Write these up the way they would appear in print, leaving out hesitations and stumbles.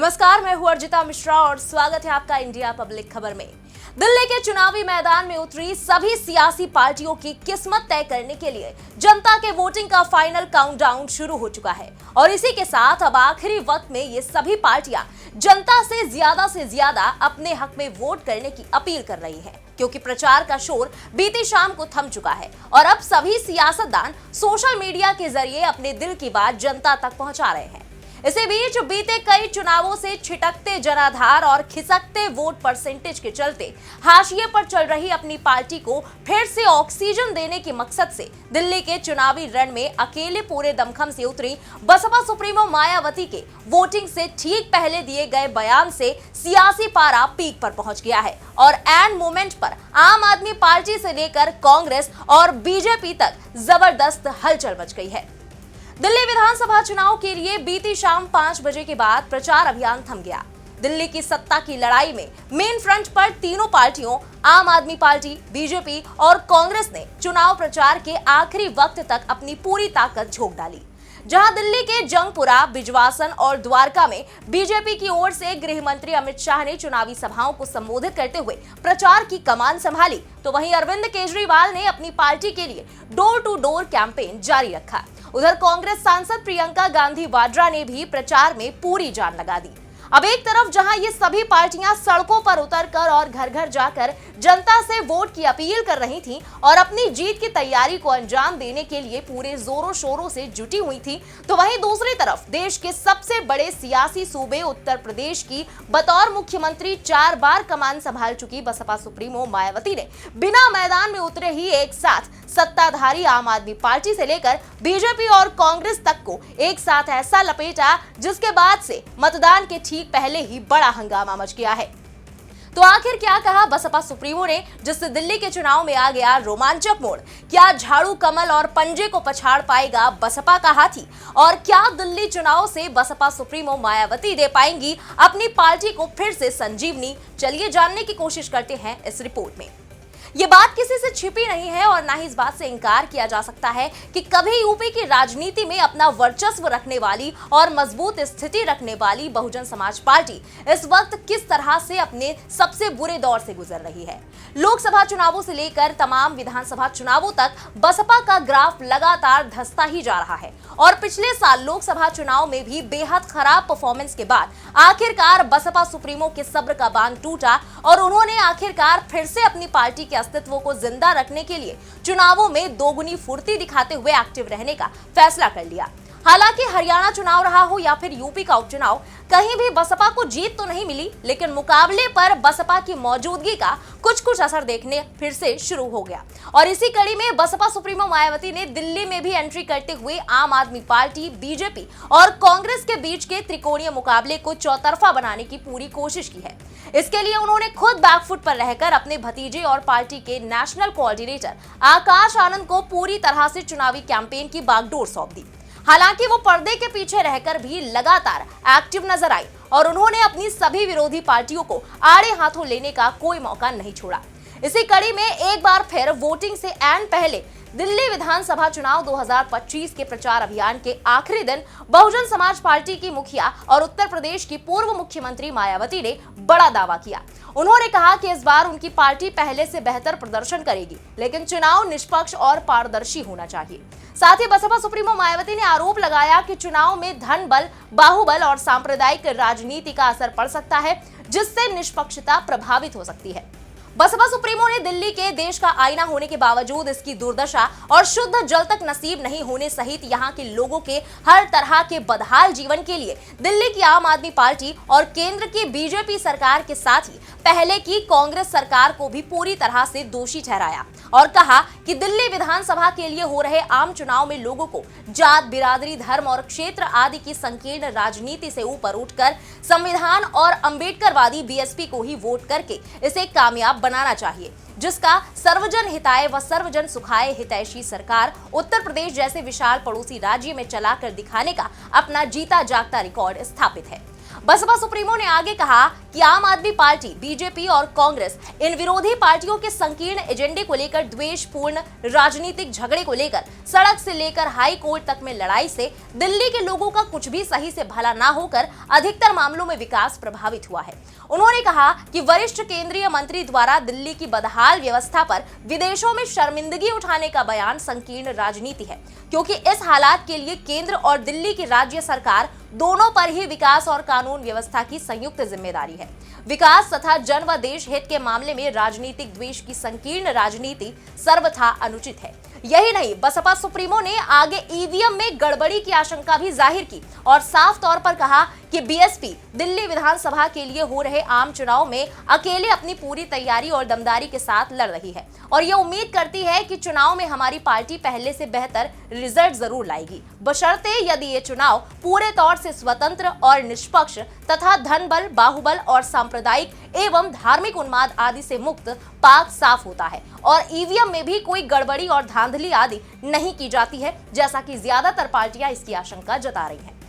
नमस्कार, मैं हूं अर्जिता मिश्रा और स्वागत है आपका इंडिया पब्लिक खबर में। दिल्ली के चुनावी मैदान में उतरी सभी सियासी पार्टियों की किस्मत तय करने के लिए जनता के वोटिंग का फाइनल काउंटडाउन शुरू हो चुका है और इसी के साथ अब आखिरी वक्त में ये सभी पार्टियां जनता से ज्यादा अपने हक में वोट करने की अपील कर रही है, क्योंकि प्रचार का शोर बीती शाम को थम चुका है और अब सभी सियासतदान सोशल मीडिया के जरिए अपने दिल की बात जनता तक पहुंचा रहे हैं। इसी बीच बीते कई चुनावों से छिटकते जनाधार और खिसकते वोट परसेंटेज के चलते हाशिए पर चल रही अपनी पार्टी को फिर से ऑक्सीजन देने के मकसद से दिल्ली के चुनावी रण में अकेले पूरे दमखम से उतरी बसपा सुप्रीमो मायावती के वोटिंग से ठीक पहले दिए गए बयान से सियासी पारा पीक पर पहुंच गया है और एंड मोमेंट पर आम आदमी पार्टी से लेकर कांग्रेस और बीजेपी तक जबरदस्त हलचल मच गई है। दिल्ली विधानसभा चुनाव के लिए बीती शाम 5 बजे के बाद प्रचार अभियान थम गया। दिल्ली की सत्ता की लड़ाई में मेन फ्रंट पर तीनों पार्टियों आम आदमी पार्टी, बीजेपी और कांग्रेस ने चुनाव प्रचार के आखिरी वक्त तक अपनी पूरी ताकत झोंक डाली। जहां दिल्ली के जंगपुरा, बिजवासन और द्वारका में बीजेपी की ओर से गृह मंत्री अमित शाह ने चुनावी सभाओं को संबोधित करते हुए प्रचार की कमान संभाली, तो वहीं अरविंद केजरीवाल ने अपनी पार्टी के लिए डोर टू डोर कैंपेन जारी रखा। उधर कांग्रेस सांसद प्रियंका गांधी वाड्रा ने भी प्रचार में पूरी जान लगा दी। अब एक तरफ जहां ये सभी पार्टियां सड़कों पर उतरकर और घर घर जाकर जनता से वोट की अपील कर रही थीं और अपनी जीत की तैयारी को अंजाम देने के लिए पूरे जोरों शोरों से जुटी हुई थी, तो वहीं दूसरी तरफ देश के सबसे बड़े सियासी सूबे उत्तर प्रदेश की बतौर मुख्यमंत्री 4 बार कमान संभाल चुकी बसपा सुप्रीमो मायावती ने बिना मैदान में उतरे ही एक साथ सत्ताधारी आम आदमी पार्टी से लेकर बीजेपी और कांग्रेस तक को एक साथ ऐसा लपेटा जिसके बाद से मतदान के ठीक पहले ही बड़ा हंगामा मच गया है। तो आखिर क्या कहा बसपा सुप्रीमो ने, जिससे दिल्ली के चुनाव में आ गया रोमांचक मोड़? क्या झाड़ू कमल और पंजे को पछाड़ पाएगा बसपा का हाथी? और क्या दिल्ली चुनाव से बसपा सुप्रीमो मायावती दे पाएंगी अपनी पार्टी को फिर से संजीवनी? चलिए जानने की कोशिश करते हैं इस रिपोर्ट में। ये बात किसी से छिपी नहीं है और ना ही इस बात से इनकार किया जा सकता है कि कभी यूपी की राजनीति में अपना वर्चस्व रखने वाली और मजबूत स्थिति रखने वाली बहुजन समाज पार्टी इस वक्त किस तरह से अपने सबसे बुरे दौर से गुजर रही है। लोकसभा चुनावों से लेकर तमाम विधानसभा चुनावों तक बसपा का ग्राफ लगातार धंसता ही जा रहा है और पिछले साल लोकसभा चुनाव में भी बेहद खराब परफॉर्मेंस के बाद आखिरकार बसपा सुप्रीमो के सब्र का बांध टूटा और उन्होंने आखिरकार फिर से अपनी पार्टी के अस्तित्व को जिंदा रखने के लिए चुनावों में दोगुनी फुर्ती दिखाते हुए एक्टिव रहने का फैसला कर लिया। हालांकि हरियाणा चुनाव रहा हो या फिर यूपी का उपचुनाव, कहीं भी बसपा को जीत तो नहीं मिली, लेकिन मुकाबले पर बसपा की मौजूदगी का कुछ असर देखने फिर से शुरू हो गया। और इसी कड़ी में बसपा सुप्रीमो मायावती ने दिल्ली में भी एंट्री करते हुए आम आदमी पार्टी, बीजेपी और कांग्रेस के बीच के त्रिकोणीय मुकाबले को चौतरफा बनाने की पूरी कोशिश की है। इसके लिए उन्होंने खुद बैकफुट पर रहकर अपने भतीजे और पार्टी के नेशनल कोऑर्डिनेटर आकाश आनंद को पूरी तरह से चुनावी कैंपेन की बागडोर सौंप दी। हालांकि वो पर्दे के पीछे रहकर भी लगातार एक्टिव नजर आई और उन्होंने अपनी सभी विरोधी पार्टियों को आड़े हाथों लेने का कोई मौका नहीं छोड़ा। इसी कड़ी में एक बार फिर वोटिंग से एंड पहले दिल्ली विधानसभा चुनाव 2025 के प्रचार अभियान के आखिरी दिन बहुजन समाज पार्टी की मुखिया और उत्तर प्रदेश की पूर्व मुख्यमंत्री मायावती ने बड़ा दावा किया। उन्होंने कहा कि इस बार उनकी पार्टी पहले से बेहतर प्रदर्शन करेगी, लेकिन चुनाव निष्पक्ष और पारदर्शी होना चाहिए। साथ ही बसपा सुप्रीमो मायावती ने आरोप लगाया कि चुनाव में धन बल, बाहुबल और सांप्रदायिक राजनीति का असर पड़ सकता है, जिससे निष्पक्षता प्रभावित हो सकती है। बसपा सुप्रीमो ने दिल्ली के देश का आईना होने के बावजूद इसकी दुर्दशा और शुद्ध जल तक नसीब नहीं होने सहित यहाँ के लोगों के हर तरह के बदहाल जीवन के लिए दिल्ली की आम आदमी पार्टी और केंद्र की बीजेपी सरकार के साथ ही पहले की कांग्रेस सरकार को भी पूरी तरह से दोषी ठहराया और कहा कि दिल्ली विधानसभा के लिए हो रहे आम चुनाव में लोगों को जात, बिरादरी, धर्म और क्षेत्र आदि की संकीर्ण राजनीति से ऊपर उठकर संविधान और अंबेडकरवादी बीएसपी को ही वोट करके इसे कामयाब बनाना चाहिए, जिसका सर्वजन हिताय व सर्वजन सुखाय हितैषी सरकार उत्तर प्रदेश जैसे विशाल पड़ोसी राज्य में चलाकर दिखाने का अपना जीता जागता रिकॉर्ड स्थापित है। बसपा सुप्रीमो ने आगे कहा कि आम आदमी पार्टी, बीजेपी और कांग्रेस इन विरोधी पार्टियों के संकीर्ण एजेंडे को लेकर, द्वेषपूर्ण राजनीतिक झगड़े को लेकर, सड़क से लेकर हाई कोर्ट तक में लड़ाई से दिल्ली के लोगों का कुछ भी सही से भला ना होकर अधिकतर मामलों में विकास प्रभावित हुआ है। उन्होंने कहा कि वरिष्ठ केंद्रीय मंत्री द्वारा दिल्ली की बदहाल व्यवस्था पर विदेशों में शर्मिंदगी उठाने का बयान संकीर्ण राजनीति है, क्योंकि इस हालात के लिए केंद्र और दिल्ली की राज्य सरकार दोनों पर ही विकास और कानून व्यवस्था की संयुक्त जिम्मेदारी है। विकास तथा जन व देश हित के मामले में राजनीतिक द्वेष की संकीर्ण राजनीति सर्वथा अनुचित है। यही नहीं, बसपा सुप्रीमो ने आगे ईवीएम में गड़बड़ी की आशंका भी जाहिर की और साफ तौर पर कहा कि बीएसपी दिल्ली विधानसभा के लिए हो रहे आम चुनाव में अकेले अपनी पूरी तैयारी और दमदारी के साथ लड़ रही है और ये उम्मीद करती है कि चुनाव में हमारी पार्टी पहले से बेहतर रिजल्ट जरूर लाएगी, बशर्ते यदि ये चुनाव पूरे तौर से स्वतंत्र और निष्पक्ष तथा धन बल, बाहुबल और सांप्रदायिक एवं धार्मिक उन्माद आदि से मुक्त, पाक, साफ होता है और ईवीएम में भी कोई गड़बड़ी और धांधली आदि नहीं की जाती है, जैसा कि ज्यादातर पार्टियां इसकी आशंका जता रही हैं।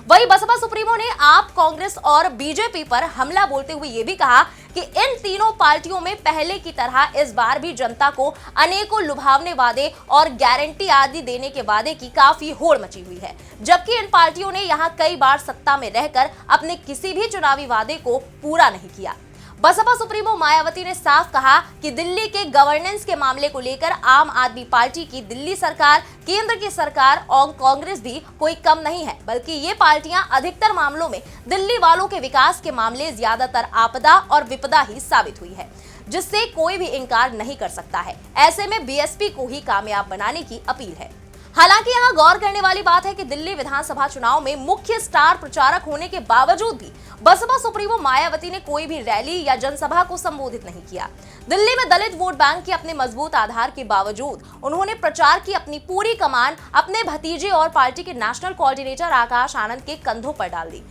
वहीं बसपा सुप्रीमो ने आप, कांग्रेस और बीजेपी पर हमला बोलते हुए ये भी कहा कि इन तीनों पार्टियों में पहले की तरह इस बार भी जनता को अनेकों लुभावने वादे और गारंटी आदि देने के वादे की काफी होड़ मची हुई है, जबकि इन पार्टियों ने यहां कई बार सत्ता में रहकर अपने किसी भी चुनावी वादे को पूरा नहीं किया। बसपा सुप्रीमो मायावती ने साफ कहा कि दिल्ली के गवर्नेंस के मामले को लेकर आम आदमी पार्टी की दिल्ली सरकार, केंद्र की सरकार और कांग्रेस भी कोई कम नहीं है, बल्कि ये पार्टियां अधिकतर मामलों में दिल्ली वालों के विकास के मामले ज्यादातर आपदा और विपदा ही साबित हुई है, जिससे कोई भी इनकार नहीं कर सकता है। ऐसे में बीएसपी को ही कामयाब बनाने की अपील है। हालांकि यहाँ गौर करने वाली बात है कि दिल्ली विधानसभा चुनाव में मुख्य स्टार प्रचारक होने के बावजूद भी बसपा सुप्रीमो मायावती ने कोई भी रैली या जनसभा को संबोधित नहीं किया। दिल्ली में दलित वोट बैंक के अपने मजबूत आधार के बावजूद उन्होंने प्रचार की अपनी पूरी कमान अपने भतीजे और पार्टी के नेशनल कोऑर्डिनेटर आकाश आनंद के कंधों पर डाल दी।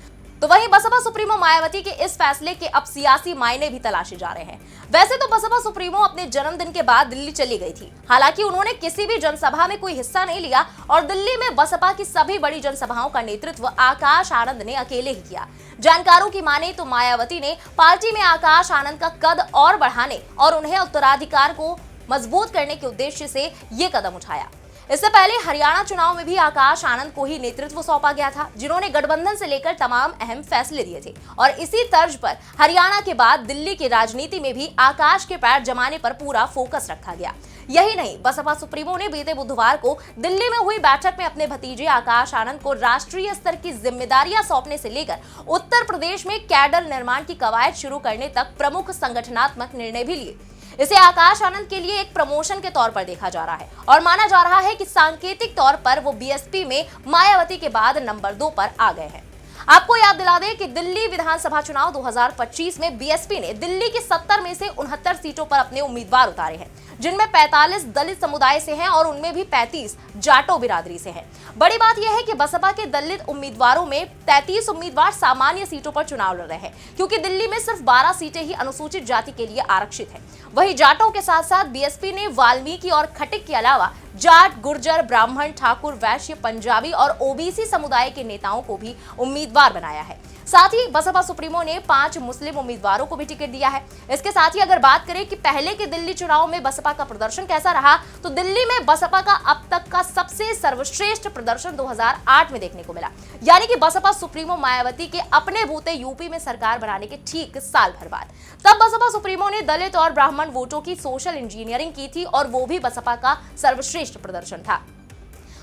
तो वहीं बसपा सुप्रीमो मायावती के इस फैसले के अब सियासी मायने भी तलाशे जा रहे हैं। वैसे तो बसपा सुप्रीमो अपने जन्मदिन के बाद दिल्ली चली गई थी, हालांकि उन्होंने किसी भी जनसभा में कोई हिस्सा नहीं लिया और दिल्ली में बसपा की सभी बड़ी जनसभाओं का नेतृत्व आकाश आनंद ने अकेले ही किया। जानकारों की माने तो मायावती ने पार्टी में आकाश आनंद का कद और बढ़ाने और उन्हें उत्तराधिकार को मजबूत करने के उद्देश्य से ये कदम उठाया। इससे पहले हरियाणा चुनाव में भी आकाश आनंद को ही नेतृत्व सौंपा गया था, जिन्होंने गठबंधन से लेकर तमाम अहम फैसले दिए थे और इसी तर्ज पर हरियाणा के बाद दिल्ली की राजनीति में भी आकाश के पैर जमाने पर पूरा फोकस रखा गया। यही नहीं, बसपा सुप्रीमो ने बीते बुधवार को दिल्ली में हुई बैठक में अपने भतीजे आकाश आनंद को राष्ट्रीय स्तर की जिम्मेदारियां सौंपने से लेकर उत्तर प्रदेश में कैडर निर्माण की कवायद शुरू करने तक प्रमुख संगठनात्मक निर्णय भी लिए। इसे आकाश आनंद के लिए एक प्रमोशन के तौर पर देखा जा रहा है और माना जा रहा है कि सांकेतिक तौर पर वो बीएसपी में मायावती के बाद नंबर 2 पर आ गए हैं। आपको याद दिला दें कि दिल्ली विधानसभा चुनाव 2025 में बीएसपी ने दिल्ली की 70 में से 69 सीटों पर अपने उम्मीदवार उतारे हैं, जिनमें 45 दलित समुदाय से हैं और उनमें भी 35 जाटो बिरादरी से हैं। बड़ी बात यह है कि बसपा के दलित उम्मीदवारों में 33 उम्मीदवार सामान्य सीटों पर चुनाव लड़ रहे हैं, क्योंकि दिल्ली में सिर्फ 12 सीटें ही अनुसूचित जाति के लिए आरक्षित हैं। वहीं जाटों के साथ साथ बीएसपी ने वाल्मीकि और खटिक के अलावा जाट, गुर्जर, ब्राह्मण, ठाकुर, वैश्य, पंजाबी और ओबीसी समुदाय के नेताओं को भी उम्मीदवार बनाया है। साथ ही बसपा सुप्रीमो ने 5 मुस्लिम उम्मीदवारों को भी टिकट दिया है। इसके साथ ही अगर बात करें कि पहले के दिल्ली चुनाव में बसपा का प्रदर्शन कैसा रहा, तो दिल्ली में बसपा का अब तक का सबसे सर्वश्रेष्ठ प्रदर्शन 2008 में देखने को मिला, यानी कि बसपा सुप्रीमो मायावती के अपने बूते यूपी में सरकार बनाने के ठीक साल भर बाद। तब बसपा सुप्रीमो ने दलित और ब्राह्मण वोटों की सोशल इंजीनियरिंग की थी और वो भी बसपा का सर्वश्रेष्ठ प्रदर्शन था।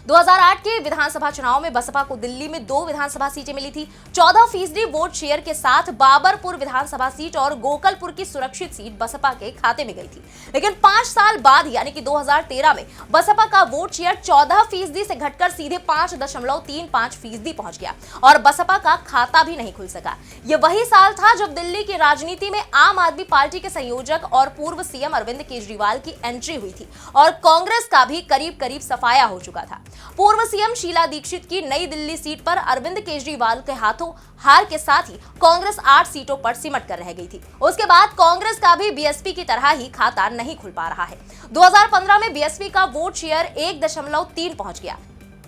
2008 के विधानसभा चुनाव में बसपा को दिल्ली में 2 विधानसभा सीटें मिली थी। 14% वोट शेयर के साथ बाबरपुर विधानसभा सीट और गोकलपुर की सुरक्षित सीट बसपा के खाते में गई थी। लेकिन 5 साल बाद यानी कि 2013 में बसपा का वोट शेयर 14% से घटकर सीधे 5.35% पहुंच गया और बसपा का खाता भी नहीं खुल सका। ये वही साल था जब दिल्ली की राजनीति में आम आदमी पार्टी के संयोजक और पूर्व सीएम अरविंद केजरीवाल की एंट्री हुई थी और कांग्रेस का भी करीब करीब सफाया हो चुका था। पूर्व सीएम शीला दीक्षित की नई दिल्ली सीट पर अरविंद केजरीवाल के हाथों हार के साथ ही कांग्रेस 8 सीटों पर सिमट कर रह गई थी। उसके बाद कांग्रेस का भी बीएसपी की तरह ही खाता नहीं खुल पा रहा है। 2015 में बीएसपी का वोट शेयर 1.3 पहुंच गया।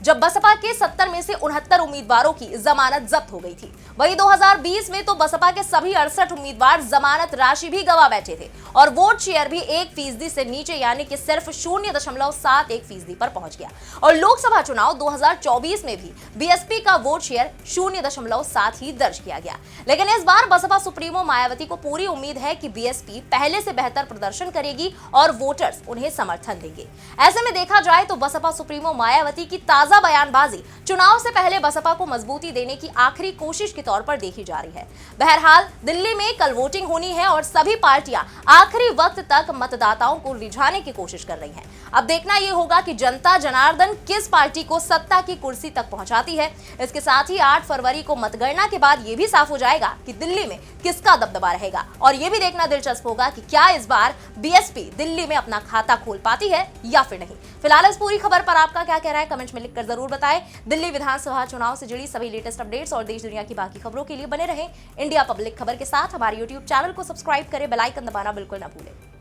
जब बसपा के 70 में से 69 उम्मीदवारों की जमानत जब्त हो गई थी। वहीं 2020 में तो बसपा के सभी 68 उम्मीदवार जमानत राशि भी गवा बैठे थे और वोट शेयर भी 1% से नीचे यानी कि सिर्फ 0.71% पर पहुंच गया। और लोकसभा चुनाव 2024 में भी बीएसपी का वोट शेयर 0.7 ही दर्ज किया गया। लेकिन इस बार बसपा सुप्रीमो मायावती को पूरी उम्मीद है कि बीएसपी पहले से बेहतर प्रदर्शन करेगी और वोटर्स उन्हें समर्थन देंगे। ऐसे में देखा जाए तो बसपा सुप्रीमो मायावती की ताजा बयानबाजी चुनाव से पहले बसपा को मजबूती देने की आखिरी कोशिश के तौर पर देखी जा रही है। बहरहाल दिल्ली में कल वोटिंग होनी है और सभी पार्टियां आखिरी वक्त तक मतदाताओं को रिझाने की कोशिश कर रही हैं। अब देखना यह होगा कि जनता जनार्दन किस पार्टी को सत्ता की कुर्सी तक पहुंचाती है। इसके साथ ही 8 फरवरी को मतगणना के बाद यह भी साफ हो जाएगा कि दिल्ली में किसका दबदबा रहेगा और यह भी देखना दिलचस्प होगा कि क्या इस बार बीएसपी दिल्ली में अपना खाता खोल पाती है या फिर नहीं। फिलहाल इस पूरी खबर पर आपका क्या कहना है कमेंट में लिखकर जरूर बताएं। दिल्ली विधानसभा चुनाव से जुड़ी सभी लेटेस्ट अपडेट्स और देश दुनिया की बाकी खबरों के लिए बने रहें इंडिया पब्लिक खबर के साथ। हमारे YouTube चैनल को सब्सक्राइब करें, बेल आइकन दबाना बिल्कुल ना भूलें।